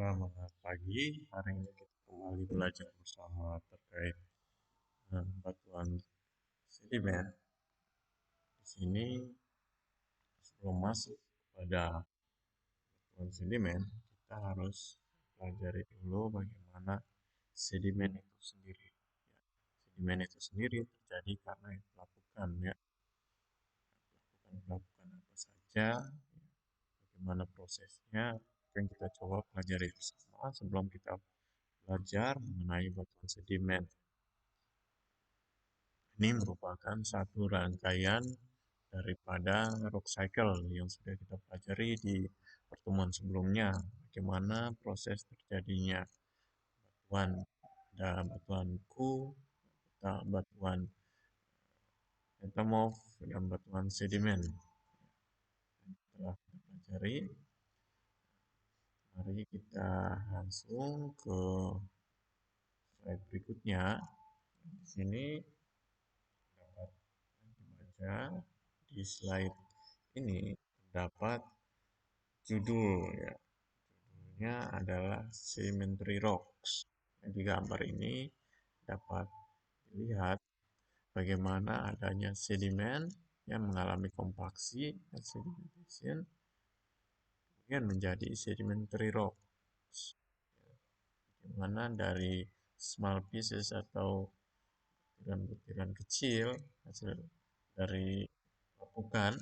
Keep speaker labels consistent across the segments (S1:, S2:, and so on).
S1: Selamat pagi. Hari ini kita kembali belajar bersama terkait batuan sedimen. Di sini sebelum masuk pada batuan sedimen, kita harus pelajari dulu bagaimana sedimen itu sendiri. Ya, sedimen itu sendiri terjadi karena pelapukan, ya. Pelapukan apa saja, bagaimana prosesnya, itu yang kita coba pelajari bersama sebelum kita belajar mengenai batuan sedimen. Ini merupakan satu rangkaian daripada rock cycle yang sudah kita pelajari di pertemuan sebelumnya. Bagaimana proses terjadinya batuan, ada batuan ku, batuan metamorf, dan batuan sedimen. Setelah kita pelajari, mari kita langsung ke slide berikutnya. Di sini dapat dibaca di slide ini terdapat judul, ya. Judulnya adalah sedimentary rocks. Di gambar ini dapat dilihat bagaimana adanya sedimen yang mengalami kompaksi dan sedimentation kemudian menjadi sedimentary rocks. Bagaimana dari small pieces atau butiran-butiran kecil hasil dari lapukan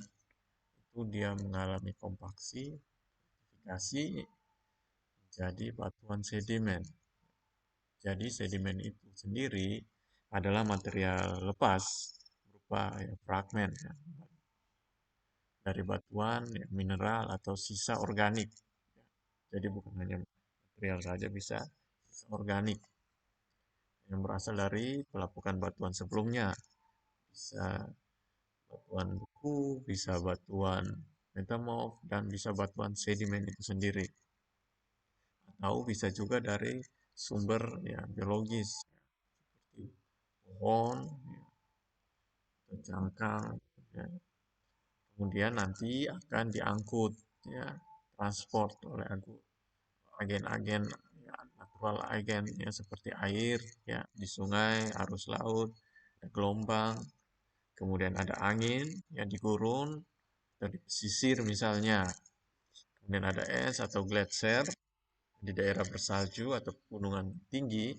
S1: itu dia mengalami kompaksi, solidifikasi menjadi batuan sedimen. Jadi sedimen itu sendiri adalah material lepas berupa fragmen, ya, dari batuan, ya, mineral atau sisa organik. Jadi bukan hanya material saja, bisa sisa organik yang berasal dari pelapukan batuan sebelumnya. Bisa batuan beku, bisa batuan metamorf, dan bisa batuan sedimen itu sendiri. Atau bisa juga dari sumber, ya, biologis, ya, seperti pohon, ya, atau cangkang, ya. Kemudian nanti akan diangkut, ya, transport oleh agen-agen, ya, natural agen, ya, seperti air, ya, di sungai, arus laut, ada gelombang, kemudian ada angin, ya, di gurun atau di pesisir misalnya. Kemudian ada es atau gletser di daerah bersalju atau pegunungan tinggi.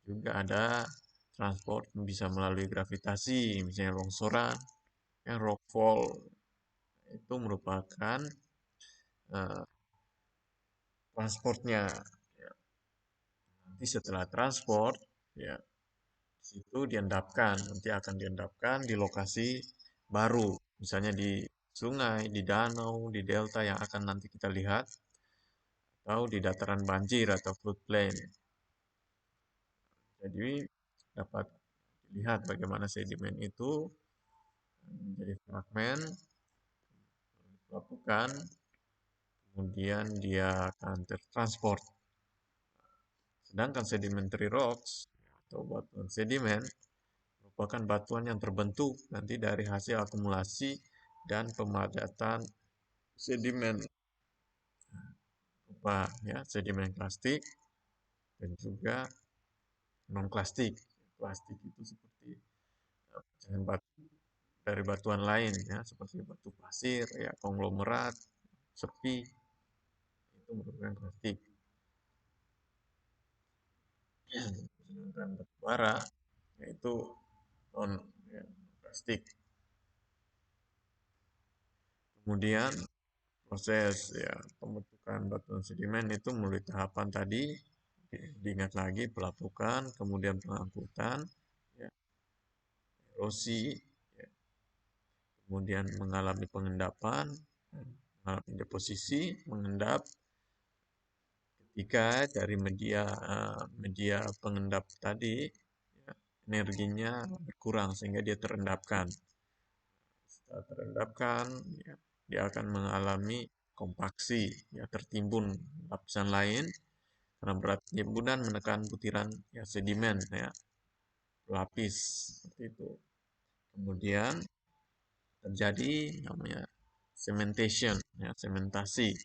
S1: Juga ada transport bisa melalui gravitasi, misalnya longsoran, yang rockfall itu merupakan uh, transportnya. Ya. Nanti setelah transport, ya, situ diendapkan, nanti akan diendapkan di lokasi baru, misalnya di sungai, di danau, di delta yang akan nanti kita lihat, atau di dataran banjir atau floodplain. Jadi dapat dilihat bagaimana sedimen itu menjadi fragmen, lapukan, kemudian dia akan tertransport. Sedangkan sedimentary rocks atau batuan sedimen merupakan batuan yang terbentuk nanti dari hasil akumulasi dan pemadatan sedimen berupa, ya, sedimen klastik dan juga non klastik. Plastik itu seperti pecahan batu dari batuan lain, ya, seperti batu pasir, ya, konglomerat, sepi, itu merupakan plastik. Sedangkan batu bara yaitu non, ya, plastik. Kemudian proses, ya, pembentukan batuan sedimen itu melalui tahapan tadi, diingat lagi pelapukan, kemudian pengangkutan, ya, erosi, ya, kemudian mengalami pengendapan, mengalami deposisi, mengendap. Ketika dari media pengendap tadi, ya, energinya berkurang sehingga dia terendapkan. Setelah terendapkan, ya, dia akan mengalami kompaksi, ya, tertimbun lapisan lain karena berat timbunan menekan butiran, ya, sedimen, ya, lapis seperti itu. Kemudian terjadi namanya cementation, ya, sementasi.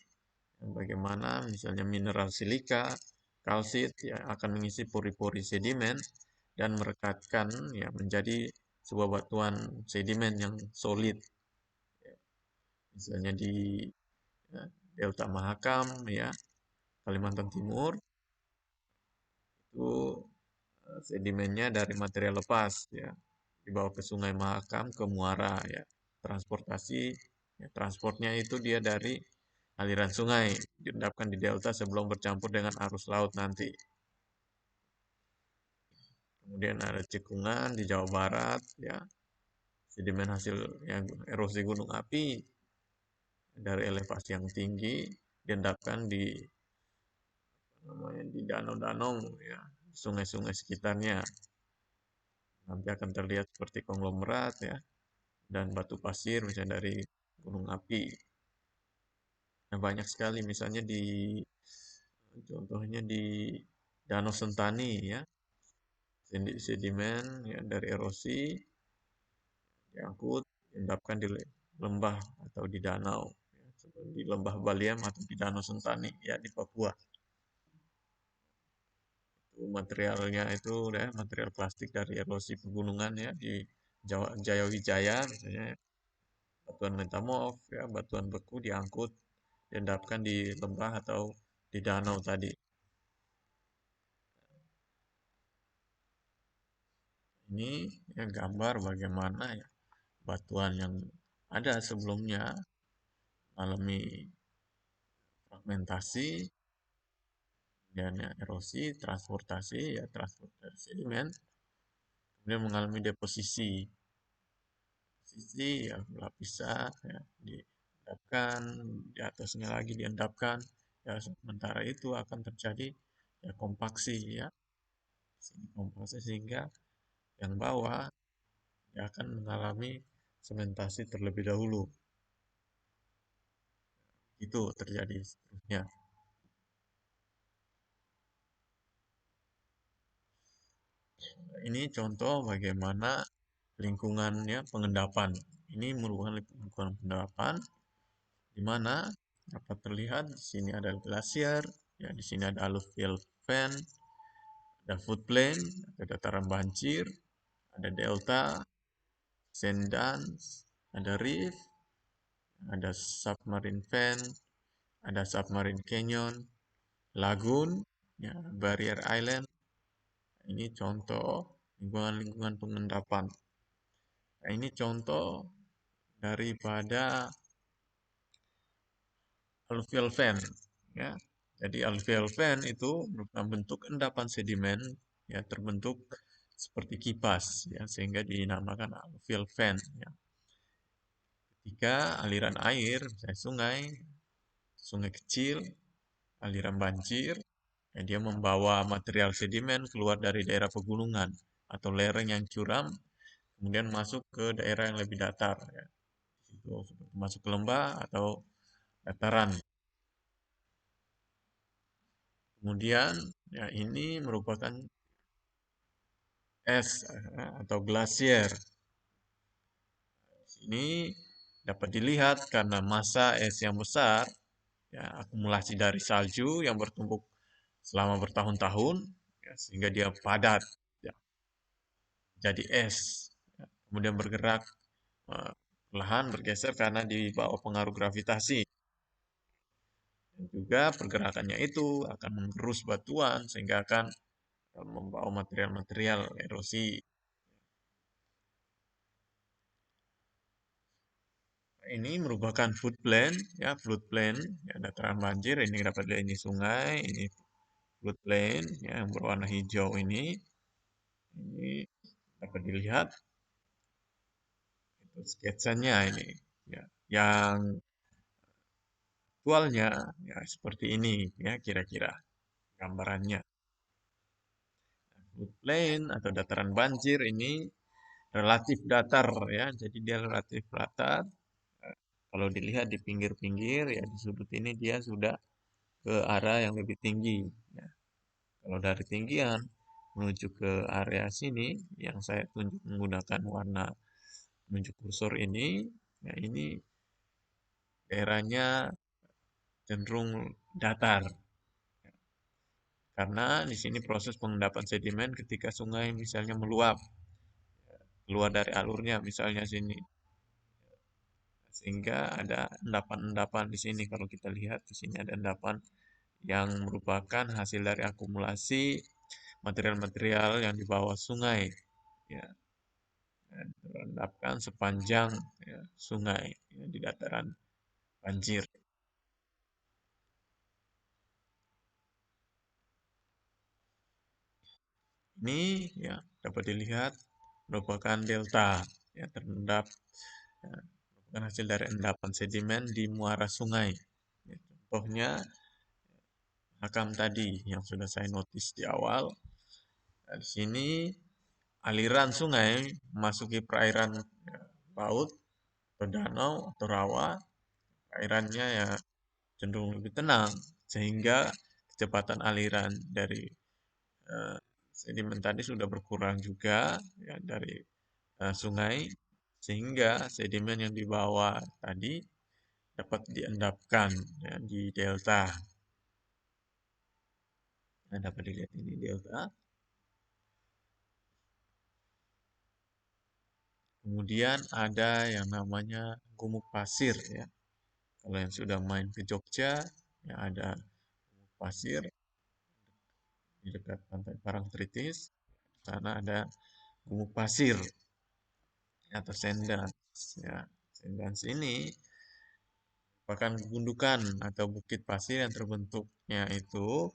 S1: Bagaimana misalnya mineral silika, kalsit ya akan mengisi pori-pori sedimen dan merekatkan ya menjadi sebuah batuan sedimen yang solid. Misalnya di ya, Delta Mahakam ya, Kalimantan Timur itu sedimennya dari material lepas ya, dibawa ke Sungai Mahakam ke Muara ya. Transportasi ya, transportnya itu dia dari aliran sungai diendapkan di delta sebelum bercampur dengan arus laut nanti. Kemudian ada cekungan di Jawa Barat ya, sedimen hasil yang erosi gunung api dari elevasi yang tinggi diendapkan di namanya di danau-danau ya, sungai-sungai sekitarnya. Nanti akan terlihat seperti konglomerat ya dan batu pasir misalnya dari gunung api. Nah, banyak sekali misalnya contohnya di Danau Sentani ya, sedimen ya dari erosi diangkut, diendapkan di lembah atau di danau, ya, seperti di lembah Baliem atau di Danau Sentani ya di Papua. Itu materialnya itu ya, material plastik dari erosi pegunungan ya di Jaya Wijaya misalnya batuan metamorf ya, batuan beku diangkut, diendapkan di lembah atau di danau tadi. Ini ya gambar bagaimana ya batuan yang ada sebelumnya mengalami fragmentasi dan ya, erosi, transportasi ya transportasi sedimen, kemudian mengalami deposisi. Deposisi ya lapisan ya diendapkan, di atasnya lagi diendapkan. Ya sementara itu akan terjadi ya kompaksi ya. Kompaksi sehingga yang bawah ya akan mengalami sementasi terlebih dahulu. Itu terjadi seterusnya. Ini contoh bagaimana lingkungannya pengendapan. Ini merupakan lingkungan pengendapan di mana dapat terlihat di sini ada glasier, ya di sini ada alluvial fan, ada floodplain, ada dataran banjir, ada delta, sand dunes, ada reef, ada submarine fan, ada submarine canyon, lagoon, ya, barrier island. Ini contoh lingkungan-lingkungan pengendapan. Nah, ini contoh daripada alluvial fan ya. Jadi alluvial fan itu merupakan bentuk endapan sedimen ya terbentuk seperti kipas ya sehingga dinamakan alluvial fan ya. Ketika aliran air misalnya sungai, sungai kecil, aliran banjir ya, dia membawa material sedimen keluar dari daerah pegunungan atau lereng yang curam kemudian masuk ke daerah yang lebih datar ya. Itu masuk ke lembah atau dataran. Kemudian ya ini merupakan es atau glasier. Ini dapat dilihat karena massa es yang besar, ya, akumulasi dari salju yang bertumpuk selama bertahun-tahun, ya, sehingga dia padat, ya, jadi es. Ya, kemudian bergerak eh, perlahan bergeser karena di bawah pengaruh gravitasi. Dan juga pergerakannya itu akan menggerus batuan sehingga akan membawa material-material erosi. Ini merupakan floodplain, ya floodplain, ya dataran banjir. Ini dapat dilihat ini sungai, ini floodplain, ya yang berwarna hijau ini dapat dilihat itu sketsanya ini, ya. Yang aktualnya ya seperti ini, ya kira-kira gambarannya. Floodplain atau dataran banjir ini relatif datar, ya, jadi dia relatif datar. Kalau dilihat di pinggir-pinggir, ya di sudut ini dia sudah ke arah yang lebih tinggi. Ya. Kalau dari tinggian menuju ke area sini, yang saya tunjuk menggunakan warna menunjuk kursor ini, ya ini daerahnya cenderung datar. Karena di sini proses pengendapan sedimen ketika sungai misalnya meluap, keluar dari alurnya misalnya sini. Sehingga ada endapan-endapan di sini. Kalau kita lihat di sini ada endapan yang merupakan hasil dari akumulasi material-material yang di bawah sungai. Ya, dan terendapkan sepanjang ya, sungai ya, di dataran banjir. Ini ya dapat dilihat merupakan delta yang terendap ya, merupakan hasil dari endapan sedimen di muara sungai. Ya, contohnya makam tadi yang sudah saya notice di awal. Nah, di sini aliran sungai memasuki perairan ya, laut atau danau atau rawa, airannya ya cenderung lebih tenang sehingga kecepatan aliran dari eh, sedimen tadi sudah berkurang juga ya dari sungai sehingga sedimen yang dibawa tadi dapat diendapkan ya, di delta. Nah, dapat dilihat ini delta. Kemudian ada yang namanya gumuk pasir ya. Kalau yang sudah main ke Jogja, ya ada gumuk pasir di dekat Pantai Parangtritis. Di sana ada gumuk pasir atau sendans. Ya, sendans ini merupakan gundukan atau bukit pasir yang terbentuknya itu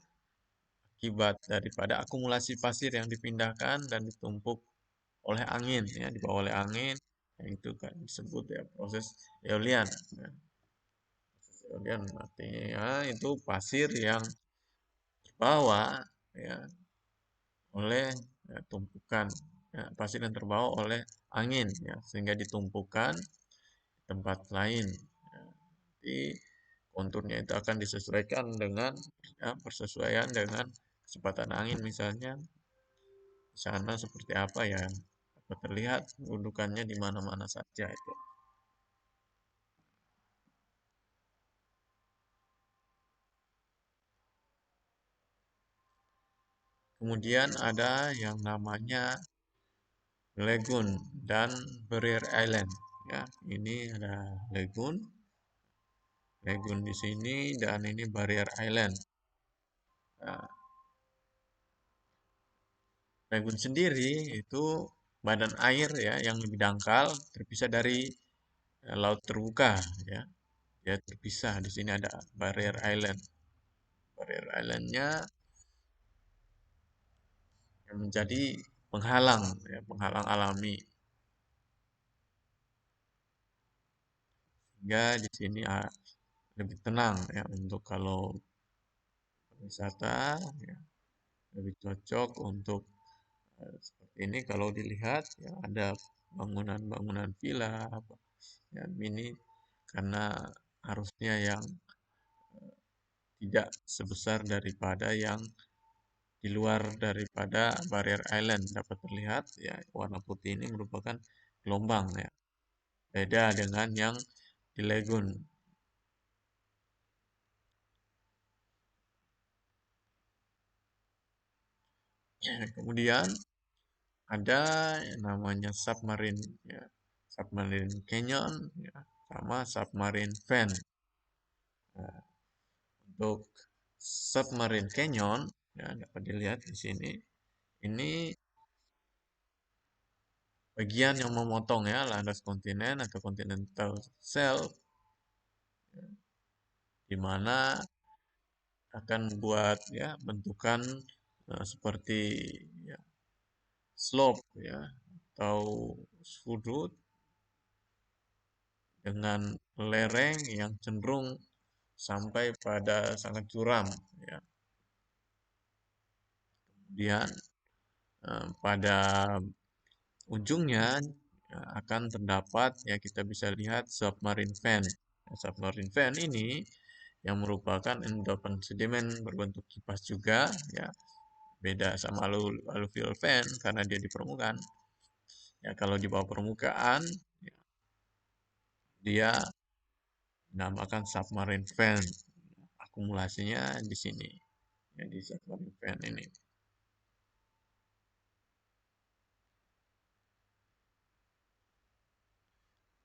S1: akibat daripada akumulasi pasir yang dipindahkan dan ditumpuk oleh angin, ya, dibawa oleh angin. Yang itu kan disebut ya proses eolian. Ya, proses eolian artinya itu pasir yang terbawa ya oleh ya, tumpukan ya, pasir yang terbawa oleh angin ya sehingga ditumpukan di tempat lain. Ya, jadi konturnya itu akan disesuaikan dengan ya, persesuaian dengan kecepatan angin misalnya di sana seperti apa ya dapat terlihat gundukannya di mana-mana saja itu. Kemudian ada yang namanya lagoon dan barrier island. Ya, ini ada lagoon di sini dan ini barrier island. Nah, lagoon sendiri itu badan air ya yang lebih dangkal terpisah dari laut terbuka ya. Dia terpisah di sini ada barrier island. Barrier islandnya yang menjadi penghalang ya, penghalang alami. Sehingga di sini lebih tenang ya untuk kalau wisata ya, lebih cocok untuk seperti ini kalau dilihat ya ada bangunan-bangunan villa apa ya mini karena harusnya yang tidak sebesar daripada yang di luar daripada barrier island dapat terlihat ya warna putih ini merupakan gelombang ya beda dengan yang di lagoon. Kemudian ada yang namanya submarine ya submarine canyon ya sama submarine fan. Nah, untuk submarine canyon ya dapat dilihat di sini ini bagian yang memotong ya landas kontinen atau continental shelf di mana akan buat ya bentukan seperti ya, slope ya atau sudut dengan lereng yang cenderung sampai pada sangat curam ya. Kemudian pada ujungnya ya, akan terdapat ya kita bisa lihat submarine fan. Nah, submarine fan ini yang merupakan endapan sedimen berbentuk kipas juga ya beda sama alluvial fan karena dia di permukaan. Ya kalau di bawah permukaan ya, dia dinamakan submarine fan. akumulasinya di sini, ya, di satuan event ini.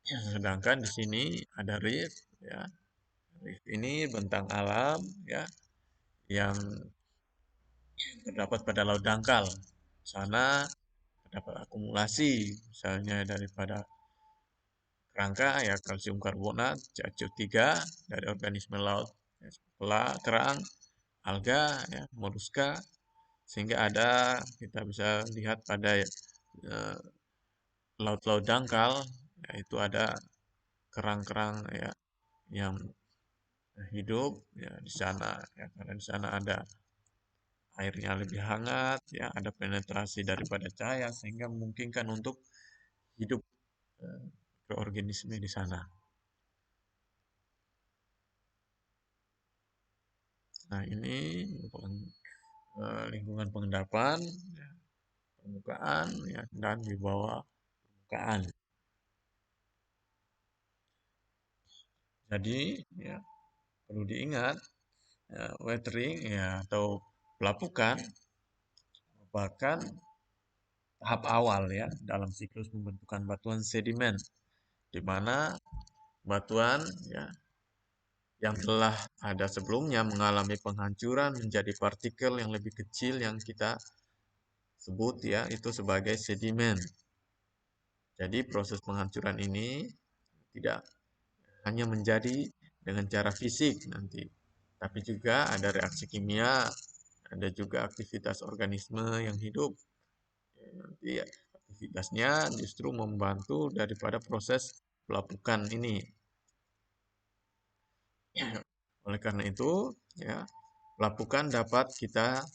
S1: Ya, sedangkan di sini ada reef, ya. Reef ini bentang alam, ya, yang terdapat pada laut dangkal. Di sana terdapat akumulasi, misalnya daripada kerangka, ya, kalsium karbonat, CaCO3 dari organisme laut, ya, kerang, alga, ya, moluska, sehingga ada kita bisa lihat pada laut-laut dangkal, yaitu ada kerang-kerang, ya, yang hidup, ya, di sana, ya, karena di sana ada airnya lebih hangat, ya, ada penetrasi daripada cahaya sehingga memungkinkan untuk hidup eh, mikroorganisme di sana. Nah, ini merupakan lingkungan pengendapan, ya, permukaan, ya, dan di bawah permukaan. Jadi, ya, perlu diingat, ya, weathering, ya, atau pelapukan merupakan tahap awal, ya, dalam siklus pembentukan batuan sedimen, di mana batuan, ya, yang telah ada sebelumnya mengalami penghancuran menjadi partikel yang lebih kecil yang kita sebut, ya, itu sebagai sedimen. Jadi proses penghancuran ini tidak hanya menjadi dengan cara fisik nanti, tapi juga ada reaksi kimia, ada juga aktivitas organisme yang hidup. Nanti aktivitasnya justru membantu daripada proses pelapukan ini. Oleh karena itu, ya, pelapukan dapat kita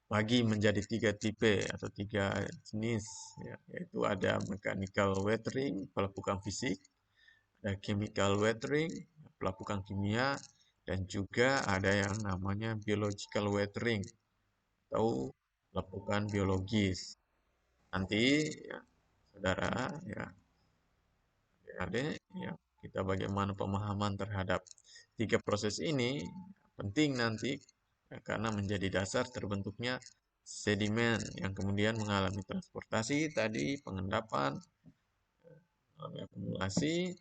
S1: bagi menjadi tiga tipe atau tiga jenis, ya, yaitu ada mechanical weathering, pelapukan fisik, ada chemical weathering, pelapukan kimia, dan juga ada yang namanya biological weathering atau pelapukan biologis. Nanti, ya, saudara, ya, adik, ya, kita bagaimana pemahaman terhadap tiga proses ini penting nanti, ya, karena menjadi dasar terbentuknya sedimen yang kemudian mengalami transportasi tadi, pengendapan, mengalami akumulasi,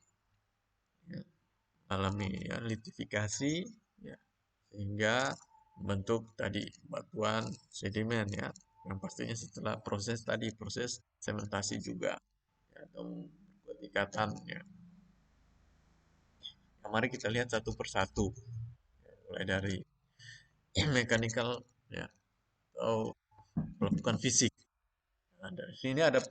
S1: ya, alami, ya, litifikasi, ya, sehingga membentuk tadi batuan sedimen, ya, yang pastinya setelah proses tadi proses sementasi juga, ya, atau membuat ikatan, ya. Nah, mari kita lihat satu persatu, mulai dari mechanical, ya, atau pelapukan fisik. Nah, dari sini ada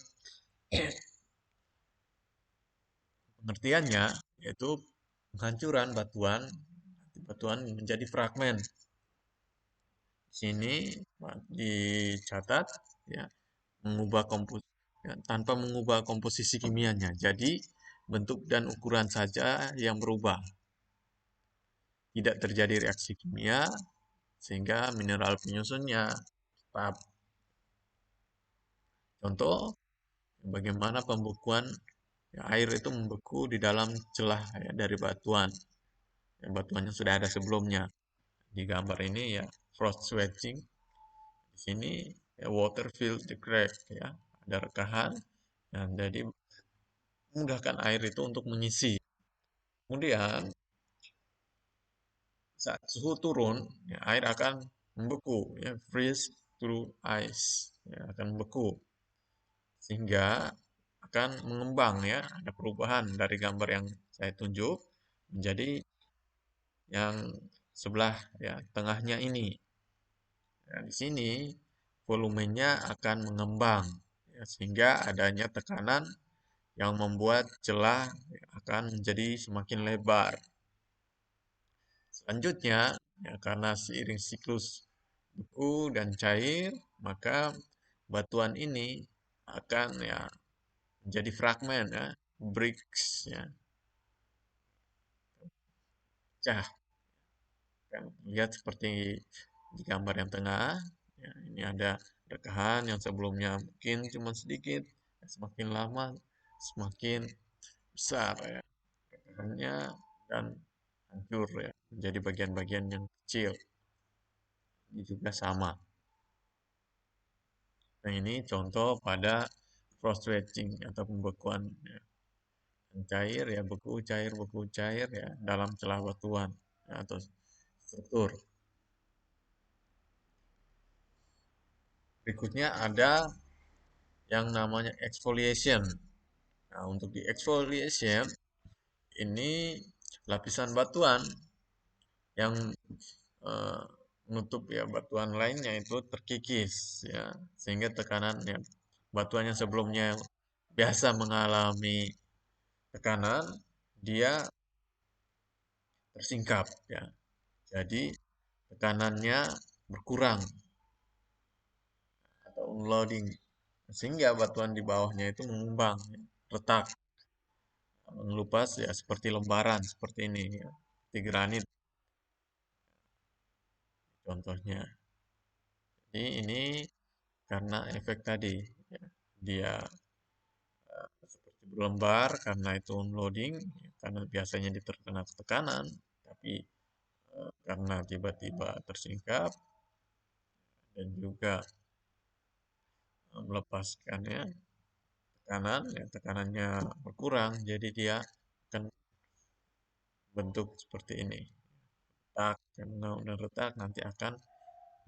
S1: pengertiannya, yaitu penghancuran batuan, batuan menjadi fragmen. Di sini dicatat, ya, mengubah ya, tanpa mengubah komposisi kimianya. Jadi bentuk dan ukuran saja yang berubah. Tidak terjadi reaksi kimia sehingga mineral penyusunnya tetap. Contoh bagaimana pembekuan, ya, air itu membeku di dalam celah, ya, dari batuan. Ya, batuannya sudah ada sebelumnya. Di gambar ini, ya, frost wedging. Di sini, ya, water fill the crack, ya, ada rekahan, dan jadi memudahkan air itu untuk mengisi. Kemudian saat suhu turun, ya, air akan membeku, ya, freeze through ice, ya, akan membeku sehingga akan mengembang, ya, ada perubahan dari gambar yang saya tunjuk menjadi yang sebelah, ya, tengahnya ini. Nah, di sini volumenya akan mengembang, ya, sehingga adanya tekanan yang membuat celah, ya, akan menjadi semakin lebar. Selanjutnya, ya, karena seiring siklus beku dan cair, maka batuan ini akan, ya, menjadi fragmen, ya, bricks, ya, pecah. Kan lihat seperti di gambar yang tengah, ya, ini ada rekahan yang sebelumnya mungkin cuma sedikit, semakin lama semakin besar, ya, rekahannya, dan hancur ya, menjadi bagian-bagian yang kecil. Ini juga sama. Nah, ini contoh pada frost stretching atau pembekuan ya. Yang cair ya beku, cair ya dalam celah batuan ya, atau struktur. Berikutnya ada yang namanya exfoliation. Nah, untuk di exfoliation ini lapisan batuan yang eh, menutup ya batuan lainnya itu terkikis ya sehingga tekanan ya batuan yang sebelumnya biasa mengalami tekanan dia tersingkap ya. Jadi tekanannya berkurang atau unloading sehingga batuan di bawahnya itu mengembang, ya, retak, mengelupas ya seperti lembaran seperti ini ya. Di granit contohnya. Jadi ini karena efek tadi ya. Dia seperti berlembar karena itu unloading karena biasanya terkena tekanan tapi karena tiba-tiba tersingkap dan juga melepaskannya tekanan ya tekanannya berkurang jadi dia akan bentuk seperti ini retak karena udah retak nanti akan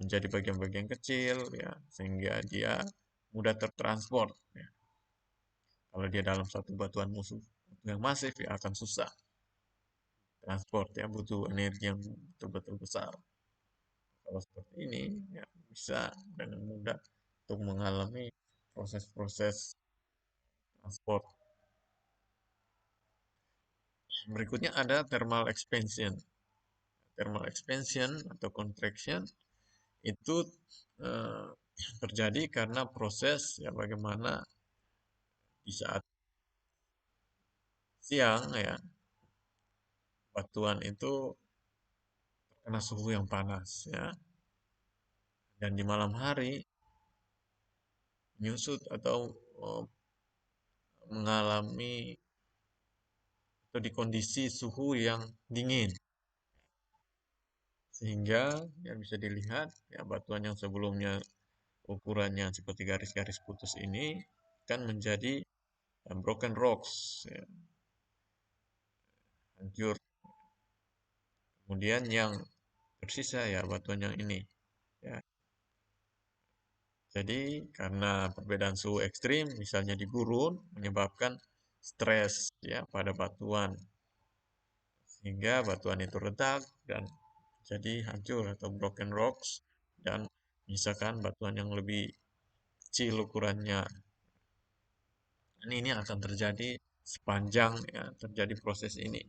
S1: menjadi bagian-bagian kecil ya sehingga dia mudah tertransport ya. Kalau dia dalam satu batuan musuh yang masif ya akan susah transport ya butuh energi yang betul-betul besar. Kalau seperti ini ya bisa dengan mudah untuk mengalami proses-proses transport. Berikutnya ada thermal expansion. Thermal expansion atau contraction itu eh, terjadi karena proses ya bagaimana di saat siang ya batuan itu terkena suhu yang panas ya dan di malam hari menyusut atau eh, mengalami atau di kondisi suhu yang dingin sehingga yang bisa dilihat ya batuan yang sebelumnya ukurannya seperti garis-garis putus ini kan menjadi broken rocks ya, hancur. Kemudian yang tersisa ya batuan yang ini ya. Jadi karena perbedaan suhu ekstrim misalnya di gurun menyebabkan stres ya pada batuan sehingga batuan itu retak dan jadi hancur atau broken rocks dan misalkan batuan yang lebih kecil ukurannya. Dan ini akan terjadi sepanjang ya terjadi proses ini.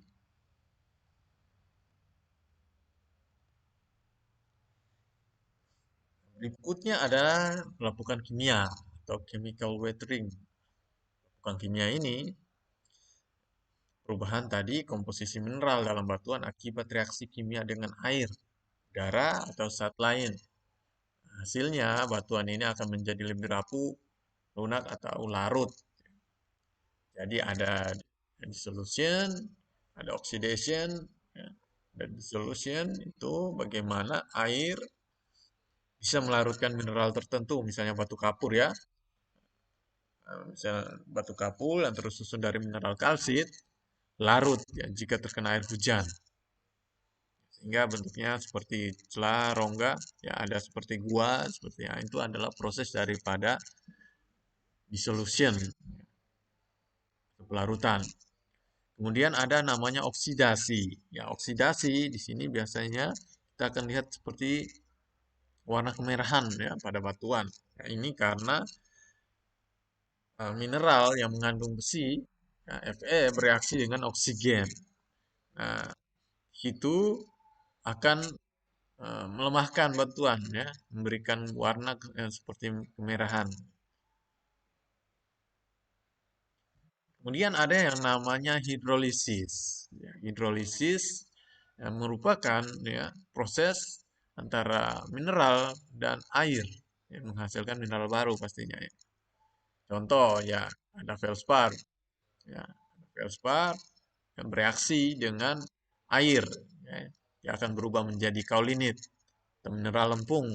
S1: Berikutnya ada pelapukan kimia atau chemical weathering. Pelapukan kimia ini perubahan tadi komposisi mineral dalam batuan akibat reaksi kimia dengan air, udara, atau zat lain. Hasilnya, batuan ini akan menjadi lebih rapuh, lunak, atau larut. Jadi ada dissolution, ada oxidation, ya. Dan dissolution itu bagaimana air bisa melarutkan mineral tertentu, misalnya batu kapur ya. Misalnya batu kapur yang tersusun dari mineral kalsit, larut ya jika terkena air hujan. Sehingga bentuknya seperti celah, rongga, ya ada seperti gua, seperti ya, itu adalah proses daripada dissolution, pelarutan. Kemudian ada namanya oksidasi. Ya, oksidasi di sini biasanya kita akan lihat seperti warna kemerahan ya pada batuan. Ya, ini karena mineral yang mengandung besi, ya, Fe bereaksi dengan oksigen. Nah, itu akan melemahkan batuan ya, memberikan warna seperti kemerahan. Kemudian ada yang namanya hidrolisis. Ya, hidrolisis yang merupakan ya, proses antara mineral dan air yang menghasilkan mineral baru pastinya. Ya. Contoh ya ada feldspar, ya, feldspar yang bereaksi dengan air, ya. Dia akan berubah menjadi kaulinit atau mineral lempung.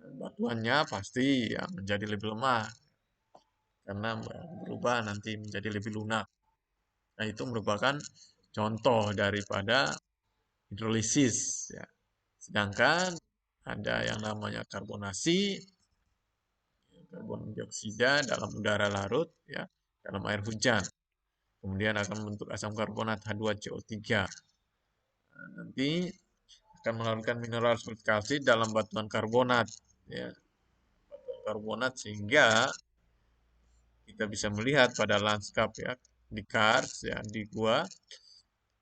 S1: Batuannya pasti ya menjadi lebih lemah karena berubah nanti menjadi lebih lunak. Nah, itu merupakan contoh daripada hidrolisis ya. Sedangkan ada yang namanya karbonasi, karbon dioksida dalam udara larut ya, dalam air hujan. Kemudian akan membentuk asam karbonat H2CO3. Nah, nanti akan melarutkan mineral seperti kalsit dalam batuan karbonat ya, karbonat sehingga kita bisa melihat pada lanskap ya di kars ya di gua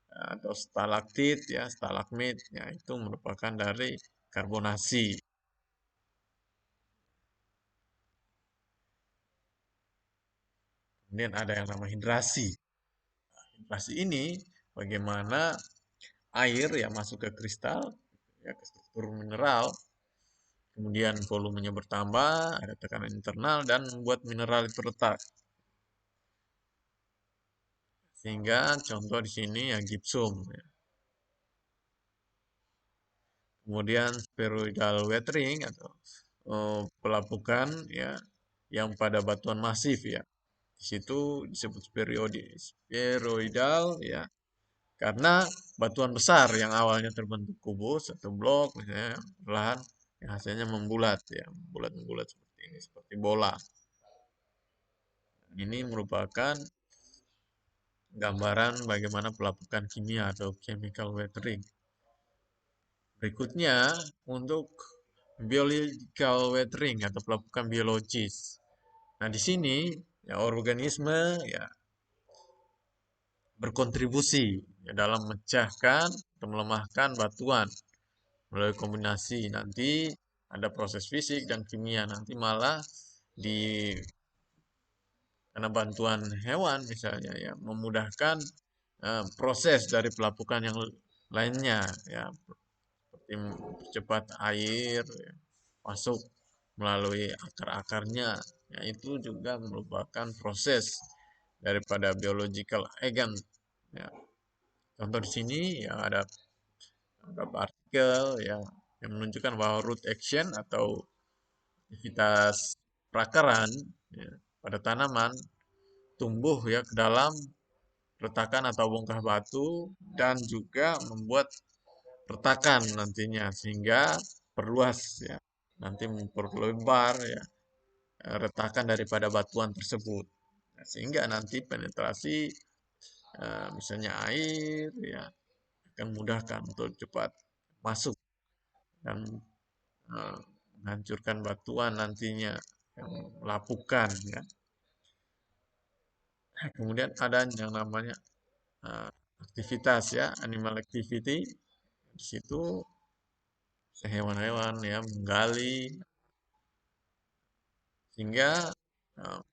S1: atau stalaktit ya stalagmit ya itu merupakan dari karbonasi. Kemudian ada yang namanya hidrasi. Hidrasi ini bagaimana air yang masuk ke kristal ya ke struktur mineral, kemudian volumenya bertambah, ada tekanan internal dan membuat mineral itu retak. Sehingga contoh di sini ya gipsum ya. Kemudian spheroidal weathering atau pelapukan ya yang pada batuan masif ya. Di situ disebut spheroidal ya karena batuan besar yang awalnya terbentuk kubus atau blok misalnya perlahan yang hasilnya membulat ya, membulat-membulat seperti ini, seperti bola. Ini merupakan gambaran bagaimana pelapukan kimia atau chemical weathering. Berikutnya untuk biological weathering atau pelapukan biologis. Nah, di sini ya organisme ya berkontribusi ya, dalam memecahkan atau melemahkan batuan melalui kombinasi nanti ada proses fisik dan kimia nanti malah di karena bantuan hewan misalnya ya memudahkan proses dari pelapukan yang lainnya ya seperti mempercepat air ya, masuk melalui akar-akarnya ya itu juga merupakan proses daripada biological agent ya. Contoh di sini ya ada beberapa artikel ya yang menunjukkan bahwa root action atau aktivitas perakaran ya, pada tanaman tumbuh ya ke dalam retakan atau bongkah batu dan juga membuat retakan nantinya sehingga perluas ya nanti memperlebar ya retakan daripada batuan tersebut. Nah, sehingga nanti penetrasi misalnya air ya akan mudahkan untuk cepat masuk dan menghancurkan batuan nantinya yang melapukan ya. Kemudian ada yang namanya uh, aktivitas ya, animal activity. Di situ hewan-hewan ya menggali sehingga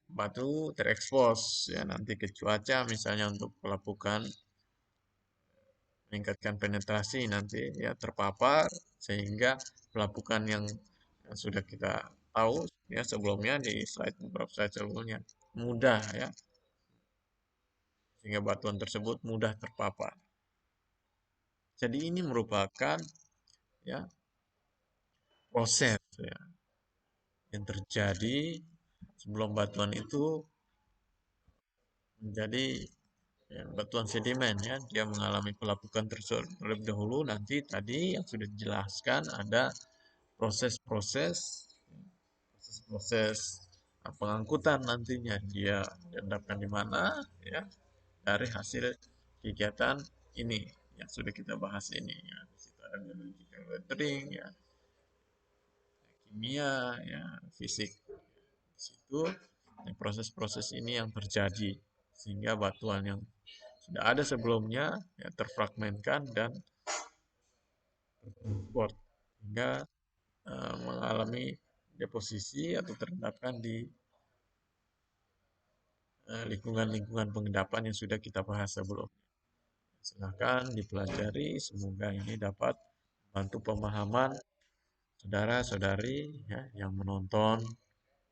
S1: batu terekspos ya nanti ke cuaca misalnya untuk pelapukan meningkatkan penetrasi nanti ya terpapar sehingga pelapukan yang sudah kita tahu ya sebelumnya di slide beberapa slide sebelumnya mudah ya sehingga batuan tersebut mudah terpapar. Jadi ini merupakan ya proses ya, yang terjadi sebelum batuan itu menjadi ya, batuan sedimen ya dia mengalami pelapukan terlebih dahulu nanti tadi yang sudah dijelaskan ada proses-proses proses pengangkutan nantinya dia diendapkan di mana ya dari hasil kegiatan ini yang sudah kita bahas ini ya di situ ada biological weathering ya kimia ya fisik di situ ya, proses-proses ini yang terjadi sehingga batuan yang sudah ada sebelumnya ya terfragmentkan dan tertransport hingga mengalami deposisi atau terendapkan di lingkungan-lingkungan pengendapan yang sudah kita bahas sebelumnya. Silakan dipelajari, semoga ini dapat membantu pemahaman saudara-saudari ya, yang menonton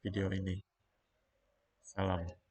S1: video ini. Salam.